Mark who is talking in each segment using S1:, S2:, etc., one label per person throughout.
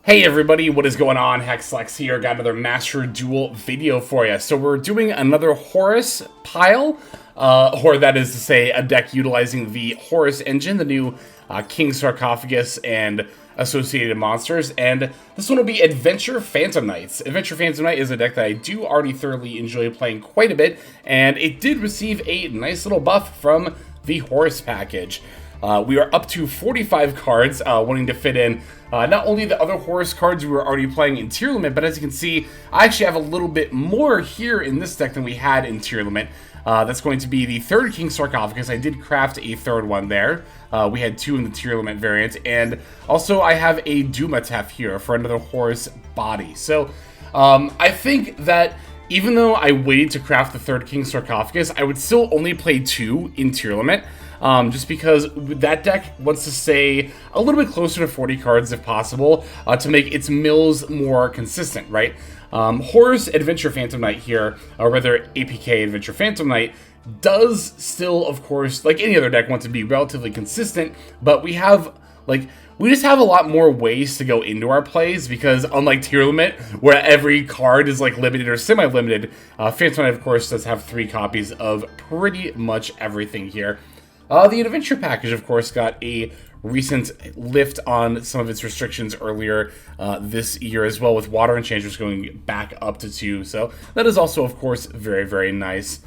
S1: Hey everybody, what is going on? Hexlex here, got another Master Duel video for you. So we're doing another Horus pile, or that is to say, a deck utilizing the Horus engine, the new King Sarcophagus and associated monsters, and this one will be Adventure Phantom Knights. Adventure Phantom Knight is a deck that I do already thoroughly enjoy playing quite a bit, and it did receive a nice little buff from the Horus package. We are up to 45 cards, wanting to fit in not only the other Horus cards we were already playing in Tier Limit, but as you can see, I actually have a little bit more here in this deck than we had in Tier Limit. That's going to be the third King Sarcophagus. I did craft a third one there. We had two in the Tier Limit variant, and also I have a Dumatef here for another Horus body. So I think that even though I waited to craft the third King Sarcophagus, I would still only play two in Tier Limit. Just because that deck wants to stay a little bit closer to 40 cards if possible, to make its mills more consistent, right? Horus Adventure Phantom Knight here, or rather APK Adventure Phantom Knight, does still, of course, like any other deck, want to be relatively consistent, but we just have a lot more ways to go into our plays, because unlike Tier Limit, where every card is like limited or semi-limited, Phantom Knight, of course, does have 3 copies of pretty much everything here. The Adventure package, of course, got a recent lift on some of its restrictions earlier this year as well, with Water Enchanters going back up to 2. So that is also, of course, very, very nice.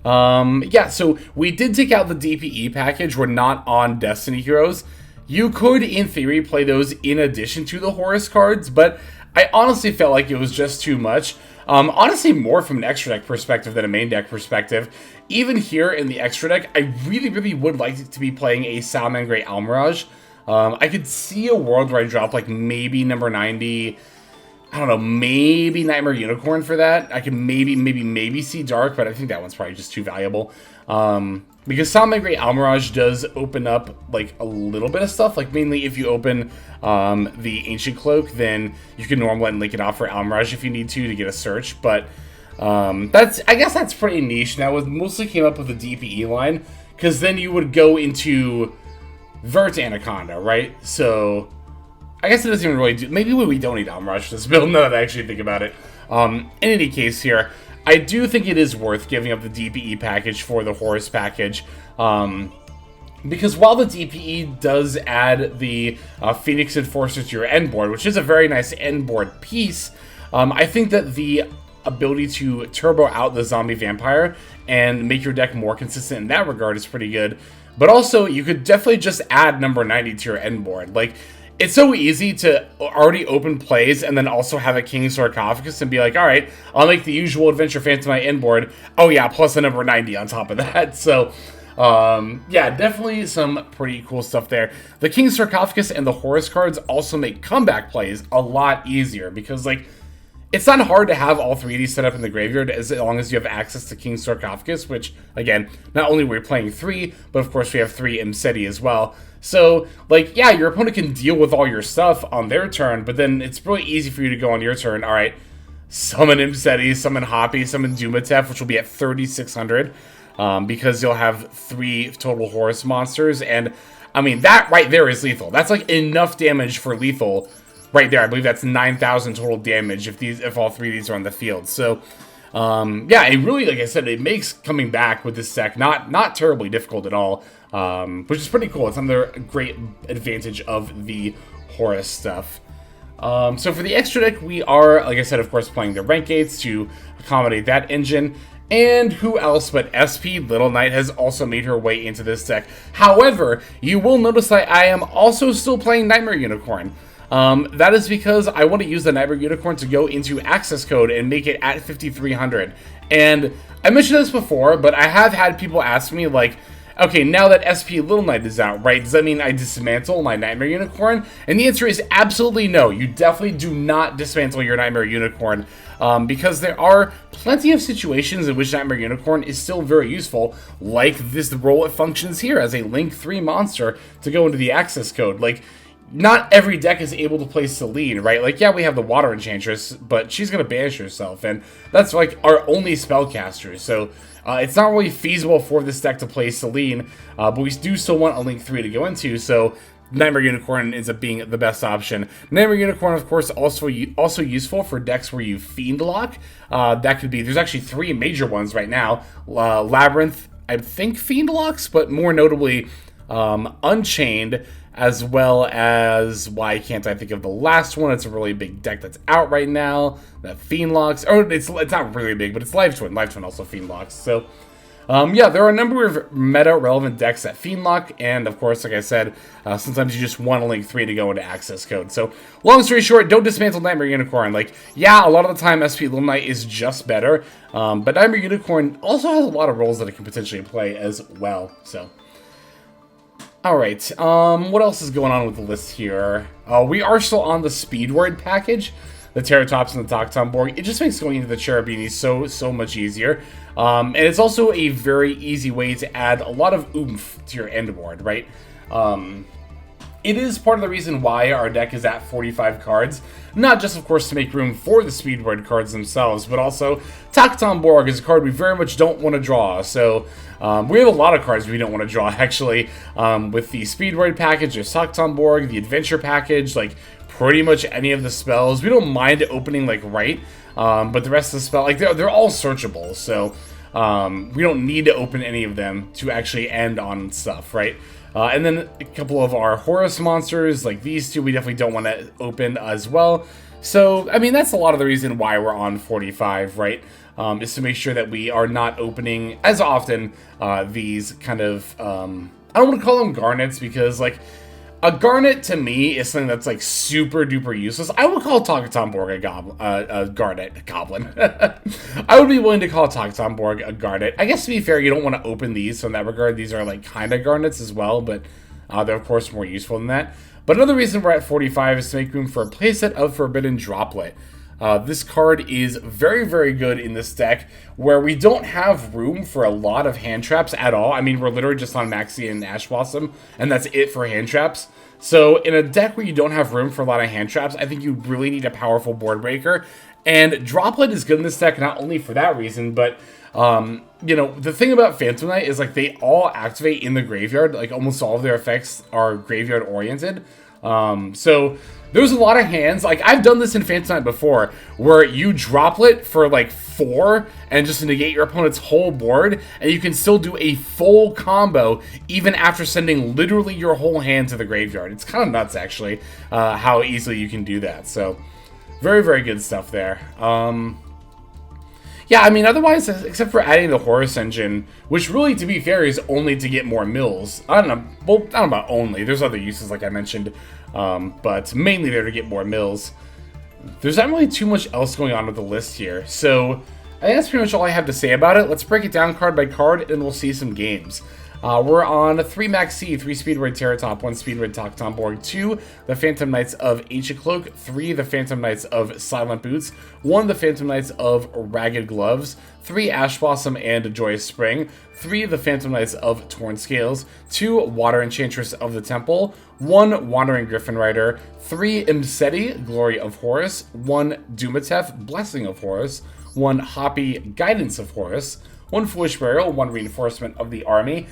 S1: Yeah, so we did take out the DPE package. We're not on Destiny Heroes. You could, in theory, play those in addition to the Horus cards, but I honestly felt like it was just too much. Honestly, more from an extra deck perspective than a main deck perspective. Even here in the extra deck, I really would like to be playing a Salamangreat Almirage. I could see a world where I drop like maybe number 90, I don't know, maybe Nightmare Unicorn for that. I could maybe see Dark, but I think that one's probably just too valuable. Because Salamangreat Almirage does open up like a little bit of stuff. Like mainly if you open the Ancient Cloak, then you can normal and link it off for Almirage if you need to get a search. But I guess that's pretty niche. Now it mostly came up with the DPE line, because then you would go into Vert Anaconda, right? So I guess it doesn't even really do. Maybe we don't need Almirage for this build, now that I actually think about it. In any case here, I do think it is worth giving up the DPE package for the Horus package, because while the DPE does add the Phoenix Enforcer to your end board, which is a very nice end board piece, I think that the ability to turbo out the Zombie Vampire and make your deck more consistent in that regard is pretty good. But also, you could definitely just add number 90 to your end board. Like, it's so easy to already open plays and then also have a King Sarcophagus and be like, alright, I'll make the usual Adventure Phantom Knight end board. Oh yeah, plus a number 90 on top of that. So, yeah, definitely some pretty cool stuff there. The King Sarcophagus and the Horus cards also make comeback plays a lot easier, because, like, it's not hard to have all 3 of these set up in the graveyard as long as you have access to King Sarcophagus, which, again, not only we're playing 3, but of course we have 3 Imseti as well. So, like, yeah, your opponent can deal with all your stuff on their turn, but then it's really easy for you to go on your turn. Alright, summon Imseti, summon Hoppy, summon Dumatef, which will be at 3,600, because you'll have 3 total Horus monsters, and, I mean, that right there is lethal. That's, like, enough damage for lethal. Right there, I believe that's 9,000 total damage if all 3 of these are on the field. So, yeah, it really, like I said, it makes coming back with this deck not terribly difficult at all, which is pretty cool. It's another great advantage of the Horus stuff. So for the extra deck, we are, like I said, of course, playing the Rank Gates to accommodate that engine. And who else but SP Little Knight has also made her way into this deck. However, you will notice that I am also still playing Nightmare Unicorn. That is because I want to use the Nightmare Unicorn to go into access code and make it at 5,300. And I mentioned this before, but I have had people ask me, like, okay, now that SP Little Knight is out, right, does that mean I dismantle my Nightmare Unicorn? And the answer is absolutely no. You definitely do not dismantle your Nightmare Unicorn, because there are plenty of situations in which Nightmare Unicorn is still very useful, like the role it functions here as a Link 3 monster to go into the access code. Like, not every deck is able to play Celine, right? Like, yeah, we have the Water Enchantress, but she's going to banish herself, and that's, like, our only spellcaster. So, it's not really feasible for this deck to play Celine, but we do still want a Link 3 to go into, so Nightmare Unicorn ends up being the best option. Nightmare Unicorn, of course, also useful for decks where you Fiend Lock. That could be, there's actually 3 major ones right now. Labyrinth, I think Fiend Locks, but more notably Unchained, as well as, why can't I think of the last one? It's a really big deck that's out right now. That Fiend Locks, or it's not really big, but it's Life Twin. Life Twin also Fiend Locks. So, yeah, there are a number of meta-relevant decks that Fiend Lock, and of course, like I said, sometimes you just want to link 3 to go into access code. So, long story short, don't dismantle Nightmare Unicorn. Like, yeah, a lot of the time SP Little Knight is just better, but Nightmare Unicorn also has a lot of roles that it can potentially play as well, so. Alright, what else is going on with the list here? We are still on the Speedword package, the Terratops and the Toktom Borg. It just makes going into the Cherubini so much easier. And it's also a very easy way to add a lot of oomph to your end board, right? It is part of the reason why our deck is at 45 cards. Not just, of course, to make room for the Speedword cards themselves, but also Toktom Borg is a card we very much don't want to draw. So we have a lot of cards we don't want to draw, actually. With the Speedword package, there's Toktom Borg, the Adventure package, like pretty much any of the spells. We don't mind opening, like, right, but the rest of the spell, like, they're all searchable. So we don't need to open any of them to actually end on stuff, right? And then a couple of our Horus monsters, like these two, we definitely don't want to open as well. So, I mean, that's a lot of the reason why we're on 45, right? Is to make sure that we are not opening as often these kind of, I don't want to call them garnets, because, like, a garnet to me is something that's, like, super duper useless. I would call Toktom Borg a garnet, a goblin. I would be willing to call Toktom Borg a garnet. I guess, to be fair, you don't want to open these, so in that regard, these are, like, kind of garnets as well, but they're, of course, more useful than that. But another reason we're at 45 is to make room for a playset of Forbidden Droplet. This card is very, very good in this deck, where we don't have room for a lot of hand traps at all. I mean, we're literally just on Maxi and Ash Blossom, and that's it for hand traps. So in a deck where you don't have room for a lot of hand traps, I think you really need a powerful board breaker. And Droplet is good in this deck, not only for that reason, but, you know, the thing about Phantom Knight is, like, they all activate in the graveyard. Like, almost all of their effects are graveyard-oriented. So there's a lot of hands. Like, I've done this in Phantom Knight before, where you Droplet for, like, 4 and just negate your opponent's whole board, and you can still do a full combo even after sending literally your whole hand to the graveyard. It's kind of nuts, actually, how easily you can do that. So, very, very good stuff there. Yeah, I mean, otherwise, except for adding the Horus engine, which really, to be fair, is only to get more mills. I don't know. Well, I don't know about only. There's other uses, like I mentioned, but mainly there to get more mills. There's not really too much else going on with the list here, so I think that's pretty much all I have to say about it. Let's break it down card by card, and we'll see some games. We're on 3 Maxi, 3 Speedword Terratop, 1 Speedword Toktom Borg, 2 the Phantom Knights of Ancient Cloak, 3 the Phantom Knights of Silent Boots, 1 the Phantom Knights of Ragged Gloves, 3 Ash Blossom and Joyous Spring, 3 the Phantom Knights of Torn Scales, 2 Water Enchantress of the Temple, 1 Wandering Griffin Rider, 3 Imseti, Glory of Horus, 1 Dumatef, Blessing of Horus, 1 Hoppy, Guidance of Horus, 1 Foolish Burial, 1 Reinforcement of the Army,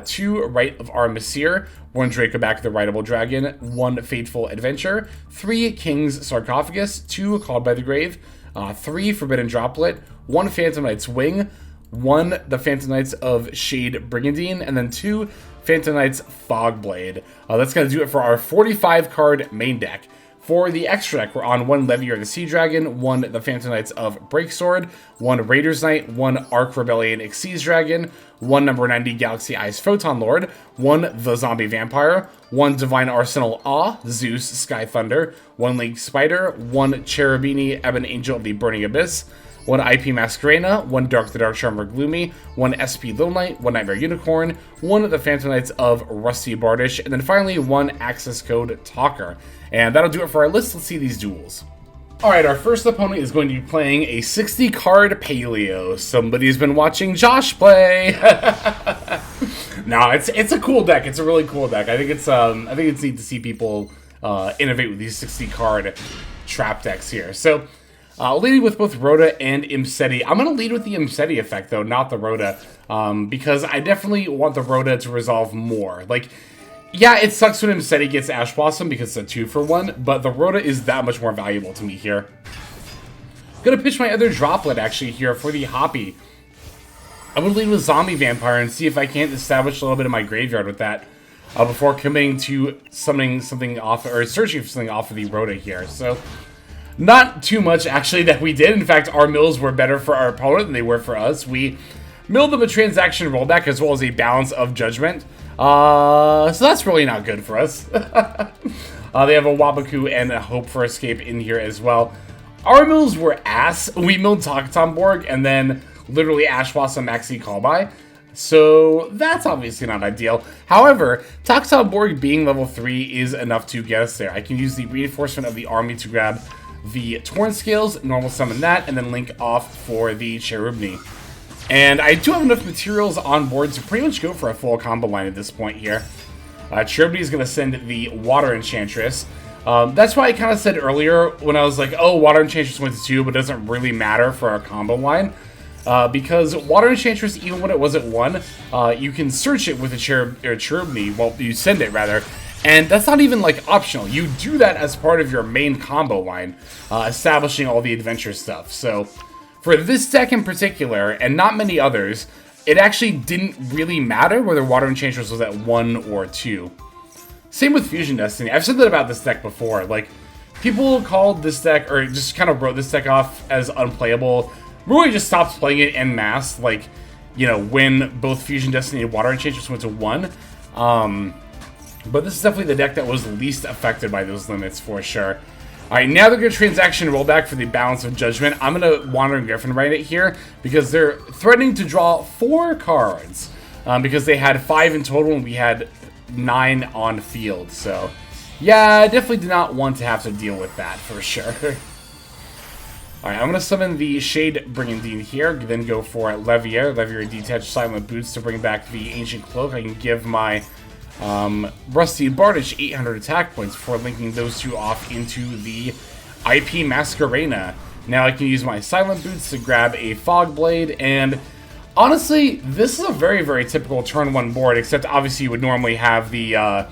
S1: 2 Rite of Armisir, 1 Dracoback the Rideable Dragon, 1 Fateful Adventure, 3 King's Sarcophagus, 2 Called by the Grave, 3 Forbidden Droplet, 1 Phantom Knight's Wing, 1 the Phantom Knights of Shade Brigandine, and then 2 Phantom Knights Fogblade. That's going to do it for our 45 card main deck. For the extra deck, we're on 1 Levier the Sea Dragon, 1 the Phantom Knights of Breaksword, 1 Raiders Knight, 1 Arc Rebellion Xyz Dragon, 1 number 90 Galaxy Eyes Photon Lord, 1 the Zombie Vampire, 1 Divine Arsenal Awe, Zeus Sky Thunder, 1 Link Spider, 1 Cherubini Ebon Angel of the Burning Abyss, 1 IP Masquerena, 1 Dark the Dark Charmer Gloomy, 1 SP Little Knight, 1 Nightmare Unicorn, 1 the Phantom Knights of Rusty Bardish, and then finally 1 Access Code Talker. And that'll do it for our list. Let's see these duels. Alright, our first opponent is going to be playing a 60-card Paleo. Somebody's been watching Josh play. No, it's a cool deck. It's a really cool deck. I think it's neat to see people innovate with these 60-card trap decks here. So, leading with both Rhoda and Imseti. I'm going to lead with the Imseti effect, though, not the Rhoda, because I definitely want the Rhoda to resolve more. Like, Yeah, it sucks when instead he gets Ash Blossom because it's a 2-for-1, but the Rhoda is that much more valuable to me here. Gonna pitch my other droplet actually here for the Hoppy. I'm gonna lead with Zombie Vampire and see if I can't establish a little bit of my graveyard with that before committing to summoning something off, or searching for something off of the Rhoda here. So, not too much actually that we did. In fact, our mills were better for our opponent than they were for us. We milled them a transaction rollback as well as a balance of judgment. So that's really not good for us. They have a Wabaku and a Hope for Escape in here as well. Our mills were ass. We milled Takatomborg and then literally Ash Blossom Maxi Callby. So that's obviously not ideal. However, Takatomborg being level 3 is enough to get us there. I can use the reinforcement of the army to grab the Torn Scales, normal summon that, and then link off for the Cherubni. And I do have enough materials on board to pretty much go for a full combo line at this point here. Cherubni is going to send the Water Enchantress. That's why I kind of said earlier when I was like, oh, Water Enchantress went to 2, but it doesn't really matter for our combo line. Because Water Enchantress, even when it was at 1, you can search it with a Cherubni, well, you send it rather, and that's not even like optional. You do that as part of your main combo line, establishing all the adventure stuff. So for this deck in particular, and not many others, it actually didn't really matter whether Water Enchantress was at 1 or 2. Same with Fusion Destiny. I've said that about this deck before. Like, people called this deck, or just kind of wrote this deck off as unplayable. Really just stopped playing it en masse, like, you know, when both Fusion Destiny and Water Enchantress went to 1. But this is definitely the deck that was least affected by those limits, for sure. Alright, now they're going to transaction rollback for the Balance of Judgment. I'm going to Wandering Griffin right it here, because they're threatening to draw 4 cards. Because they had 5 in total, and we had 9 on field. So, yeah, I definitely did not want to have to deal with that, for sure. Alright, I'm going to summon the Shade Brigandine here, then go for Levier. Levier Detached Silent Boots to bring back the Ancient Cloak. I can give my Rusty Bardish 800 attack points before linking those two off into the IP Masquerena. Now I can use my Silent Boots to grab a Fog Blade, and honestly, this is a very, very typical turn 1 board, except obviously you would normally have the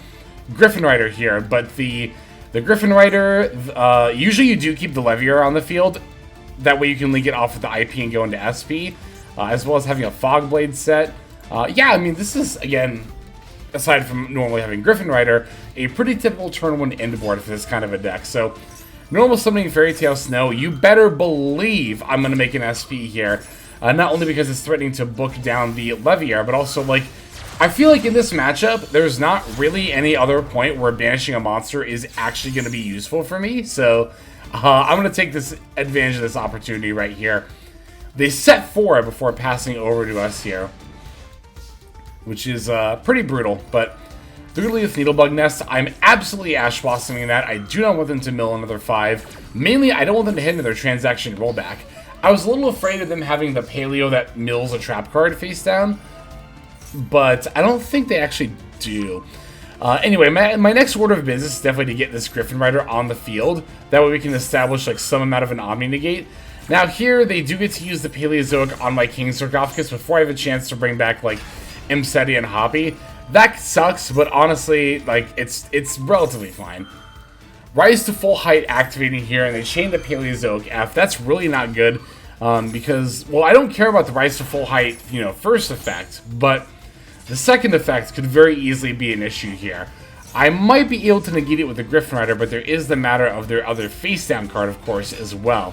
S1: Griffin Rider here, but the Griffin Rider, usually you do keep the Levier on the field. That way you can link it off with the IP and go into SP, as well as having a Fog Blade set. Yeah, I mean, this is, again, aside from normally having Griffin Rider, a pretty typical turn 1 end board for this kind of a deck. So, normal summoning Fairy Tale Snow, you better believe I'm going to make an SP here. Not only because it's threatening to book down the Levier, but also, like, I feel like in this matchup, there's not really any other point where banishing a monster is actually going to be useful for me. So, I'm going to take this advantage of this opportunity right here. They set 4 before passing over to us here, which is pretty brutal. But Through with Needlebug Nest, I'm absolutely Ash Blossoming that. I do not want them to mill another 5. Mainly, I don't want them to hit another transaction rollback. I was a little afraid of them having the Paleo that mills a trap card face down, but I don't think they actually do. Anyway, my next order of business is definitely to get this Griffin Rider on the field. That way we can establish like some amount of an Omni Negate. Now here, they do get to use the Paleozoic on my King Sarcophagus before I have a chance to bring back like Imseti and Hoppy. That sucks, but honestly, like, it's relatively fine. Rise to Full Height activating here, and they chain the Paleozoic F. That's really not good, because, well, I don't care about the Rise to Full Height, you know, first effect, but the second effect could very easily be an issue here. I might be able to negate it with the Griffin Rider, but there is the matter of their other face-down card, of course, as well.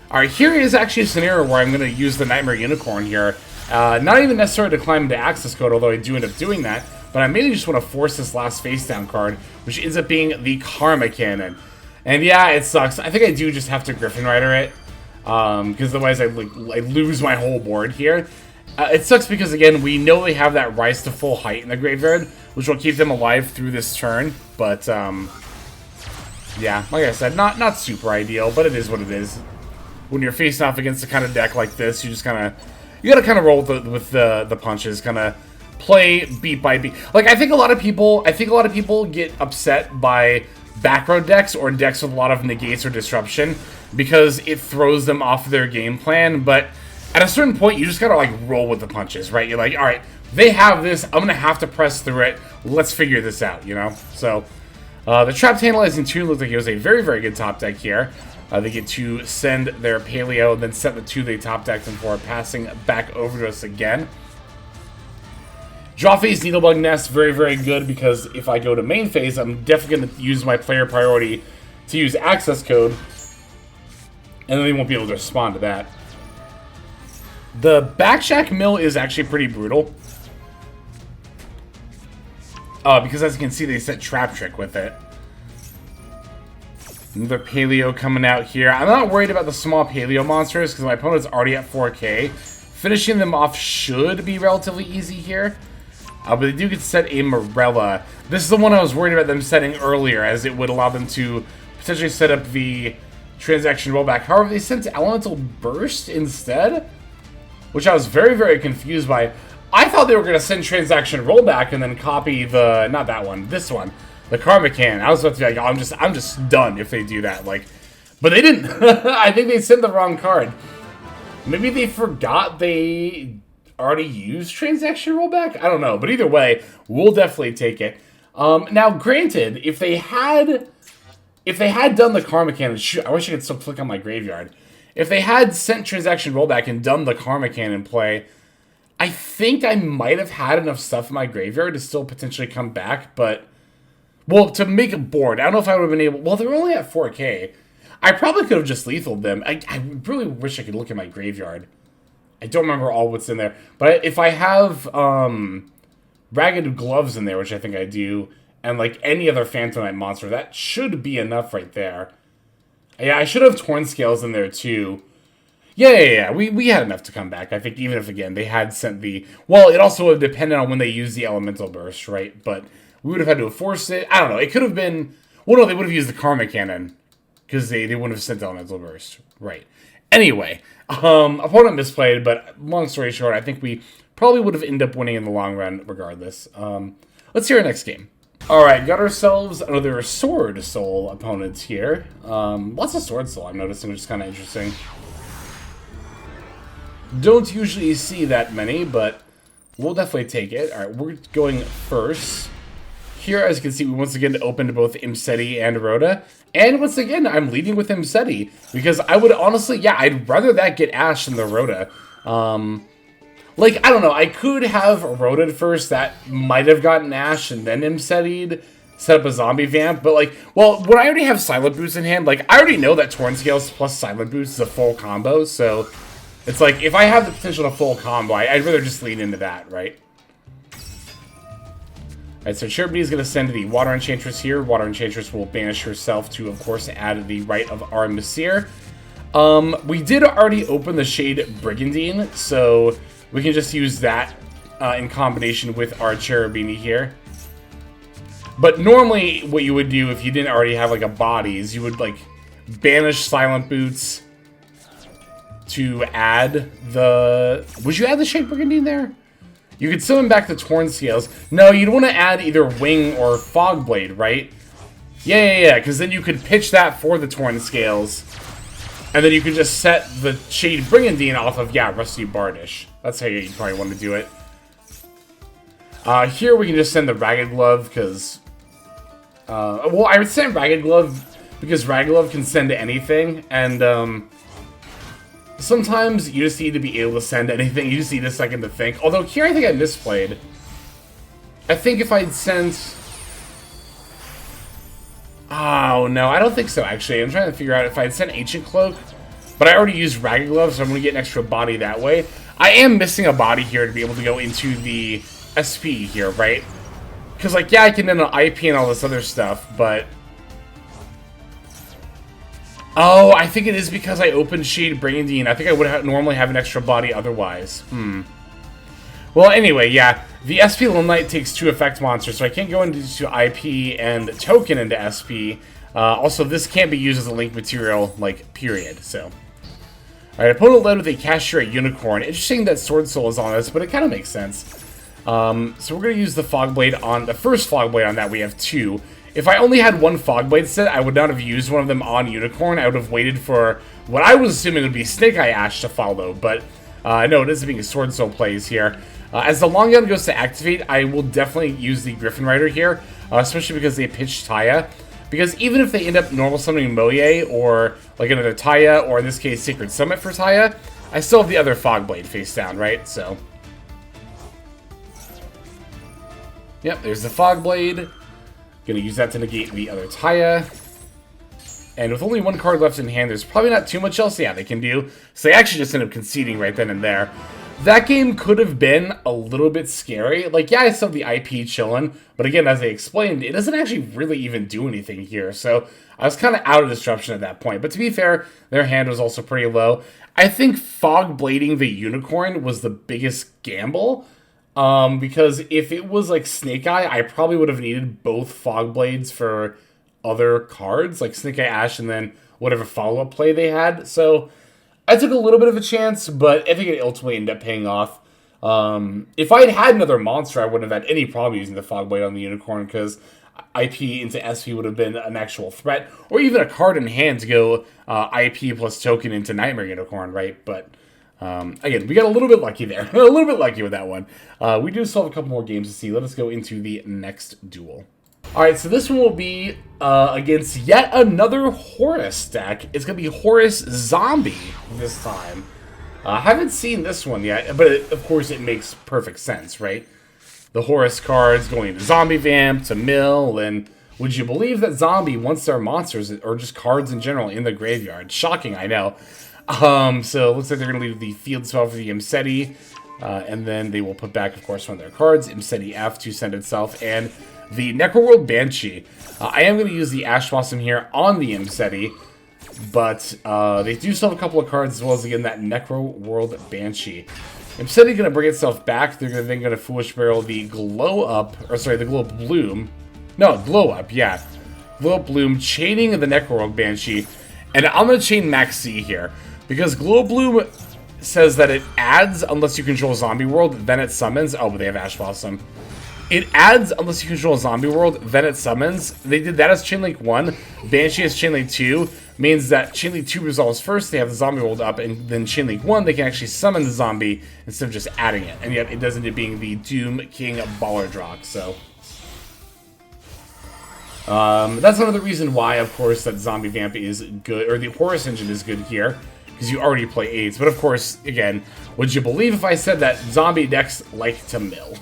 S1: Alright, here is actually a scenario where I'm going to use the Nightmare Unicorn here. Not even necessarily to climb into access code, although I do end up doing that, but I mainly just want to force this last face-down card, which ends up being the Karma Cannon. And yeah, it sucks. I think I do just have to Griffin Rider it, because otherwise I lose my whole board here. It sucks because, again, we know they have that Rise to Full Height in the graveyard, which will keep them alive through this turn, but, yeah, like I said, not super ideal, but it is what it is. When you're facing off against a kind of deck like this, you just kind of, you gotta kind of roll with the punches, kind of play beat by beat. Like, I think a lot of people get upset by back row decks or decks with a lot of negates or disruption because it throws them off their game plan, but at a certain point, you just gotta, like, roll with the punches, right? You're like, alright, they have this. I'm going to have to press through it. Let's figure this out, you know? So, the Trap Tantalizing 2 looks like it was a very, very good top deck here. They get to send their Paleo, then set the 2 they top decked before passing back over to us again. Draw phase Needlebug Nest, very, very good, because if I go to main phase, I'm definitely going to use my player priority to use access code, and then they won't be able to respond to that. The Backshack Mill is actually pretty brutal, because as you can see, they set Trap Trick with it. Another Paleo coming out here. I'm not worried about the small Paleo monsters, because my opponent's already at 4K. Finishing them off should be relatively easy here. But they do get to set a Morella. This is the one I was worried about them setting earlier, as it would allow them to potentially set up the transaction rollback. However, they sent Elemental Burst instead, which I was very, very confused by. I thought they were going to send transaction rollback and then copy the, not that one, this one, the Karma Can. I was about to be like, oh, I'm just done if they do that. Like, but they didn't. I think they sent the wrong card. Maybe they forgot they already used transaction rollback? I don't know, but either way, we'll definitely take it. Now, granted, if they had done the Karma Cannon, shoot, I wish I could still click on my graveyard. If they had sent transaction rollback and done the Karma Cannon play, I think I might have had enough stuff in my graveyard to still potentially come back, but, well, to make a board. I don't know if I would have been able, well, they're only at 4K. I probably could have just lethaled them. I really wish I could look at my graveyard. I don't remember all what's in there. But if I have Ragged Gloves in there, which I think I do, and like any other Phantomite monster, that should be enough right there. Yeah, I should have Torn Scales in there too. Yeah. We had enough to come back. I think even if, again, they had sent the... Well, it also would have depended on when they used the Elemental Burst, right? But we would have had to force it. I don't know. It could have been... Well, no, they would have used the Karma Cannon, because they wouldn't have sent Elemental Burst. Right. Anyway, opponent misplayed, but long story short, I think we probably would have ended up winning in the long run regardless. Let's see our next game. Alright, got ourselves another Sword Soul opponent here. Lots of Sword Soul I'm noticing, which is kind of interesting. Don't usually see that many, but we'll definitely take it. Alright, we're going first. Here, as you can see, we once again opened both Imseti and Rhoda. And once again, I'm leading with Imseti. Because I would honestly, yeah, I'd rather that get Ash than the Rhoda. Like, I don't know, I could have Rhoda first. That might have gotten Ash and then Imseti'd set up a zombie vamp. But like, well, when I already have Silent Boost in hand, like, I already know that Torn Scales plus Silent Boost is a full combo. So, it's like, if I have the potential to full combo, I'd rather just lean into that, right? Alright, so Cherubini is going to send the Water Enchantress here. Water Enchantress will banish herself to, of course, add the Rite of Armistier. We did already open the Shade Brigandine, so we can just use that in combination with our Cherubini here. But normally, what you would do if you didn't already have, like, a body is you would, like, banish Silent Boots to add the... Would you add the Shade Brigandine there? You could summon back the Torn Scales. No, you'd want to add either Wing or Fog Blade, right? Yeah, because then you could pitch that for the Torn Scales. And then you could just set the Shade Brigandine off of, yeah, Rusty Bardish. That's how you probably want to do it. Here we can just send the Ragged Glove, because... well, I would send Ragged Glove, because Ragged Glove can send anything, and, sometimes you just need to be able to send anything. You just need a second to think. Although here I think I misplayed. I think if I'd sent... Oh, no. I don't think so, actually. I'm trying to figure out if I'd sent Ancient Cloak. But I already used Ragged Glove, so I'm going to get an extra body that way. I am missing a body here to be able to go into the SP here, right? Because, like, yeah, I can then IP and all this other stuff, but... Oh, I think it is because I opened Shade Brigandine. I think I would normally have an extra body otherwise. Well, anyway, yeah. The SP Lone Knight takes 2 effect monsters, so I can't go into IP and token into SP. Also, this can't be used as a link material, like, period, so. Alright, opponent led with a Castrate Unicorn. Interesting that Sword Soul is on this, but it kind of makes sense. So we're going to use the Fog Blade on... The first Fog Blade on that, we have 2. If I only had 1 Fog Blade set, I would not have used one of them on Unicorn. I would have waited for what I was assuming would be Snake Eye Ash to follow, but no, it is being Sword Soul plays here. As the long gun goes to activate, I will definitely use the Griffin Rider here, especially because they pitched Taya. Because even if they end up normal summoning Moye, or like another Taya, or in this case Sacred Summit for Taya, I still have the other Fogblade face down, right? So, yep, there's the Fogblade. Gonna use that to negate the other Taya. And with only one card left in hand, there's probably not too much else, they can do. So they actually just end up conceding right then and there. That game could have been a little bit scary. Like, yeah, I still have the IP chilling, but again, as I explained, it doesn't actually really even do anything here. So I was kind of out of disruption at that point. But to be fair, their hand was also pretty low. I think fog blading the unicorn was the biggest gamble. Because if it was like Snake Eye, I probably would have needed both fog blades for other cards, like Snake Eye Ash and then whatever follow-up play they had. So I took a little bit of a chance, but I think it ultimately ended up paying off. If I had another monster, I wouldn't have had any problem using the Fogblade on the Unicorn, because IP into SP would have been an actual threat, or even a card in hand to go IP plus token into Nightmare Unicorn, right? But again, we got a little bit lucky there. A little bit lucky with that one. We do still have a couple more games to see. Let us go into the next duel. Alright, so this one will be against yet another Horus deck. It's going to be Horus Zombie this time. I haven't seen this one yet, but of course it makes perfect sense, right? The Horus cards going into Zombie Vamp, to mill, and would you believe that Zombie wants their monsters, or just cards in general, in the graveyard? Shocking, I know. So it looks like they're going to leave the field spell for the Imseti, and then they will put back, of course, one of their cards, Imseti F, to send itself, and the Necroworld Banshee. I am going to use the Ash Blossom here on the Imseti, but they do still have a couple of cards, as well as, again, that Necroworld Banshee. Imseti going to bring itself back. They're then going to Foolish Barrel the Glow Up, or sorry, the Glow Bloom. No, Glow Up, yeah. Glow Up Bloom, chaining the Necroworld Banshee. And I'm going to chain Max C here, because Glow Bloom says that it adds unless you control Zombie World, then it summons. Oh, but they have Ash Blossom. It adds unless you control Zombie World, then it summons. They did that as Chainlink 1. Banshee as Chainlink 2. Means that Chainlink 2 resolves first, they have the Zombie World up, and then Chainlink 1, they can actually summon the zombie instead of just adding it. And yet it does end up being the Doom King Baller Drock, so that's another reason why, of course, that Zombie Vamp is good, or the Horus engine is good here, because you already play AIDS. But of course, again, would you believe if I said that zombie decks like to mill?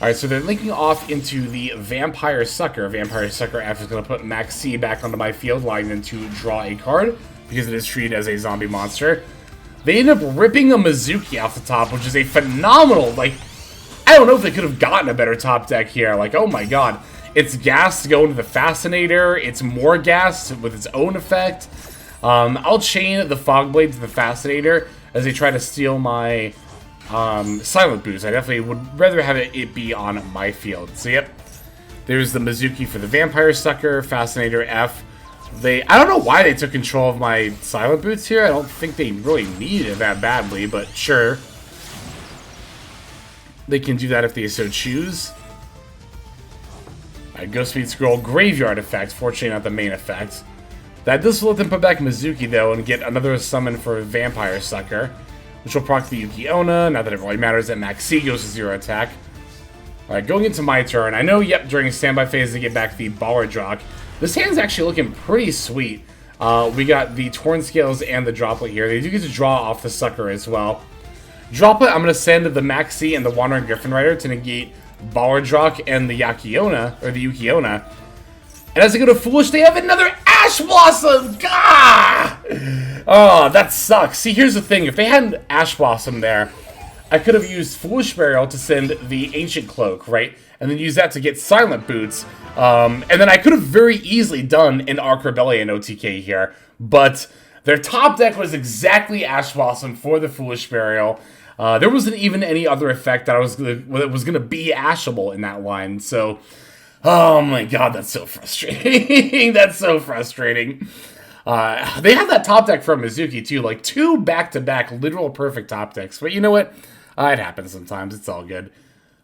S1: Alright, so they're linking off into the Vampire Sucker. Vampire Sucker F is going to put Max C back onto my field, allowing them to draw a card, because it is treated as a zombie monster. They end up ripping a Mizuki off the top, which is a phenomenal, like, I don't know if they could have gotten a better top deck here. Like, oh my god. It's gas to go into the Fascinator. It's more gas with its own effect. I'll chain the Fogblade to the Fascinator as they try to steal my Silent Boost. I definitely would rather have it be on my field. So, yep. There's the Mizuki for the Vampire Sucker, Fascinator F. I don't know why they took control of my Silent Boots here. I don't think they really needed it that badly, but sure. They can do that if they so choose. Alright, Ghostfeed Scroll, Graveyard effect. Fortunately, not the main effect. That does let them put back Mizuki, though, and get another summon for Vampire Sucker, which will proc the Yuki-Onna. Not that it really matters that Max C goes to 0 attack. Alright, going into my turn. I know, yep, during standby phase, they get back the Baller Drock. This hand's actually looking pretty sweet. We got the Torn Scales and the Droplet here. They do get to draw off the Sucker as well. Droplet, I'm going to send the Max C and the Wandering Griffin Rider to negate Baller Drock and the Yuki-Onna, or the Yuki-Onna. And as they go to Foolish, they have another Ash Blossom! Gah! Oh, that sucks. See, here's the thing. If they had an Ash Blossom there, I could have used Foolish Burial to send the Ancient Cloak, right? And then use that to get Silent Boots. And then I could have very easily done an Arc Rebellion OTK here. But their top deck was exactly Ash Blossom for the Foolish Burial. There wasn't even any other effect that was going to be ashable in that line. So, oh my god, that's so frustrating. That's so frustrating. They have that top deck from Mizuki, too. Like, 2 back-to-back literal perfect top decks. But you know what? It happens sometimes. It's all good.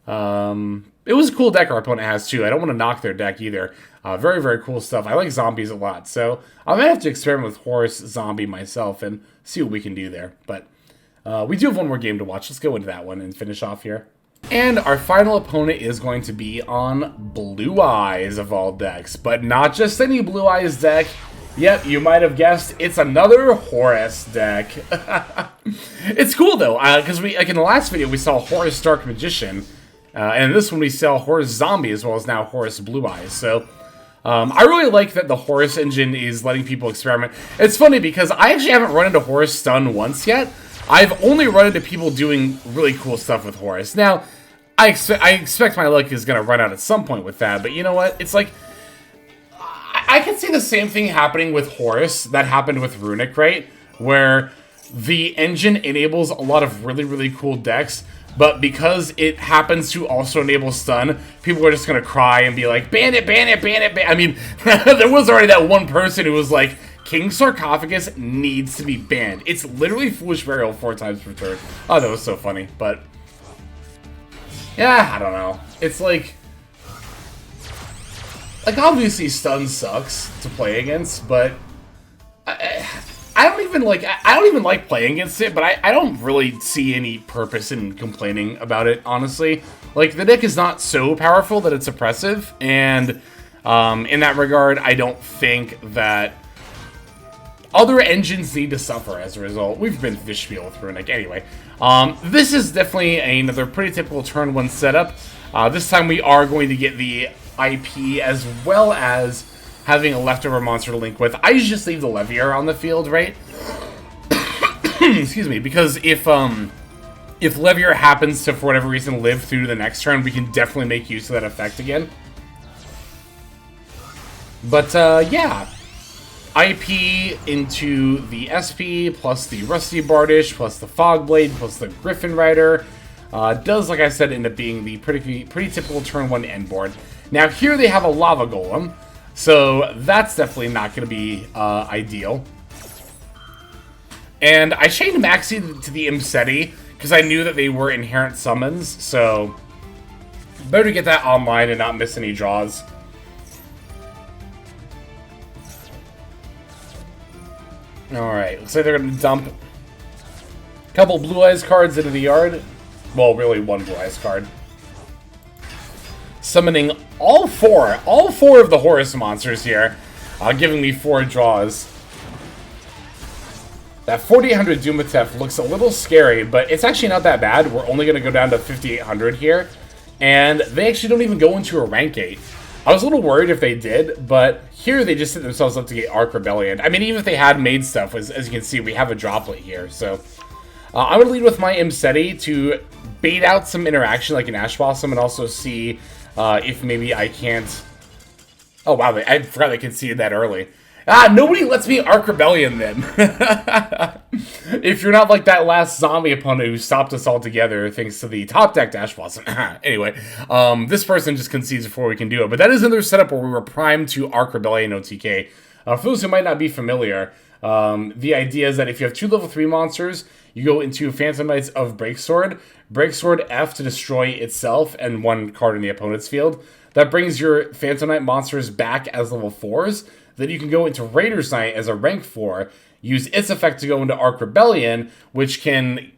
S1: It was a cool deck our opponent has, too. I don't want to knock their deck, either. Very, very cool stuff. I like zombies a lot. So, I might have to experiment with Horus Zombie myself and see what we can do there. But We do have one more game to watch. Let's go into that one and finish off here. And our final opponent is going to be on Blue Eyes of all decks, but not just any Blue Eyes deck. Yep, you might have guessed, it's another Horus deck. It's cool though, because like in the last video we saw Horus Dark Magician, and in this one we saw Horus Zombie as well as now Horus Blue Eyes. So I really like that the Horus engine is letting people experiment. It's funny because I actually haven't run into Horus Stun once yet. I've only run into people doing really cool stuff with Horus. Now, I expect my luck is going to run out at some point with that, but you know what? It's like, I can see the same thing happening with Horus that happened with Runic, right? Where the engine enables a lot of really, really cool decks, but because it happens to also enable stun, people are just going to cry and be like, ban it, ban it, ban it, ban it. I mean, there was already that one person who was like, King Sarcophagus needs to be banned. It's literally Foolish Burial 4 times per turn. Oh, that was so funny. But, yeah, I don't know. It's like obviously stun sucks to play against, but I don't even like playing against it, but I don't really see any purpose in complaining about it, honestly. Like, the deck is not so powerful that it's oppressive, and in that regard, I don't think that other engines need to suffer as a result. We've been through this spiel with Runic. Anyway, this is definitely another pretty typical turn 1 setup. This time we are going to get the IP as well as having a leftover monster to link with. I usually just leave the Levier on the field, right? Excuse me, because if Levier happens to, for whatever reason, live through the next turn, we can definitely make use of that effect again. But, yeah. IP into the SP, plus the Rusty Bardish, plus the Fogblade, plus the Griffin Rider. Does, like I said, end up being the pretty typical turn 1 end board. Now, here they have a Lava Golem, so that's definitely not going to be ideal. And I chained Maxi to the Imseti, because I knew that they were inherent summons, so better to get that online and not miss any draws. Alright, looks like they're going to dump a couple Blue Eyes cards into the yard. Well, really one Blue Eyes card. Summoning all four of the Horus monsters here, giving me 4 draws. That 4800 Dumatef looks a little scary, but it's actually not that bad. We're only going to go down to 5800 here, and they actually don't even go into a rank 8. I was a little worried if they did, but here they just set themselves up to get Arc Rebellion. I mean, even if they had made stuff, as you can see, we have a droplet here. So I'm going to lead with my Imseti to bait out some interaction like an Ash Blossom and also see if maybe I can't... Oh, wow, I forgot they conceded that early. Nobody lets me Arc Rebellion then. If you're not like that last zombie opponent who stopped us all together thanks to the top decked Ash Blossom. Anyway, this person just concedes before we can do it. But that is another setup where we were primed to Arc Rebellion OTK. For those who might not be familiar, the idea is that if you have 2 level 3 monsters, you go into Phantom Knights of Breaksword, Breaksword F to destroy itself and 1 card in the opponent's field. That brings your Phantom Knight monsters back as level 4s. Then you can go into Raider's Knight as a rank 4, use its effect to go into Arc Rebellion, which can,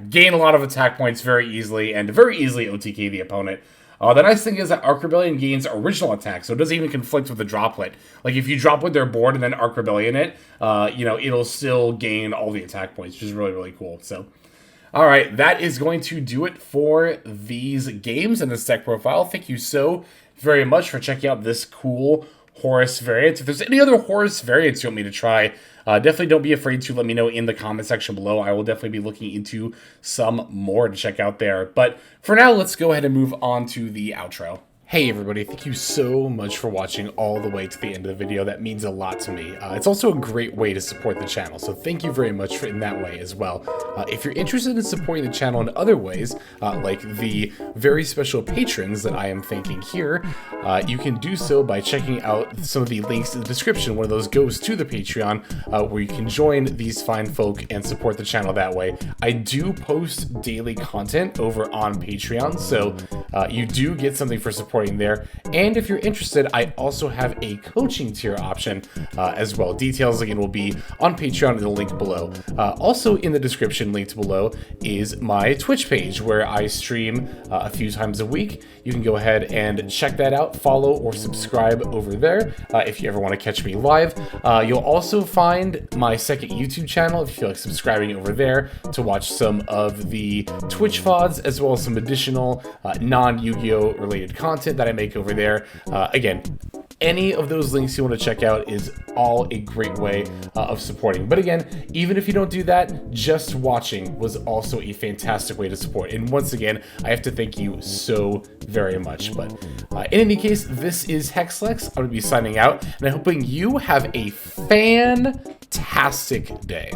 S1: gain a lot of attack points very easily, and very easily OTK the opponent. The nice thing is that Arc Rebellion gains original attack, so it doesn't even conflict with the droplet. Like, if you drop with their board and then Arc Rebellion it, it'll still gain all the attack points, which is really, really cool. So, alright, that is going to do it for these games and this deck profile. Thank you so very much for checking out this cool Horus variants. If there's any other Horus variants you want me to try, definitely don't be afraid to let me know in the comment section below. I will definitely be looking into some more to check out there. But for now, let's go ahead and move on to the outro. Hey everybody, thank you so much for watching all the way to the end of the video. That means a lot to me. It's also a great way to support the channel, so thank you very much in that way as well. If you're interested in supporting the channel in other ways, like the very special patrons that I am thanking here, you can do so by checking out some of the links in the description. One of those goes to the Patreon, where you can join these fine folk and support the channel that way. I do post daily content over on Patreon, so you do get something for support supporting there. And if you're interested, I also have a coaching tier option as well. Details, again, will be on Patreon in the link below. Also in the description, linked below, is my Twitch page where I stream a few times a week. You can go ahead and check that out, follow or subscribe over there if you ever want to catch me live. You'll also find my second YouTube channel if you feel like subscribing over there to watch some of the Twitch VODs as well as some additional non-Yu-Gi-Oh related content that I make over there. Again, any of those links you want to check out is all a great way of supporting. But again, even if you don't do that, just watching was also a fantastic way to support. And once again, I have to thank you so very much. But in any case, this is Hexlex. I'm going to be signing out, and I'm hoping you have a fantastic day.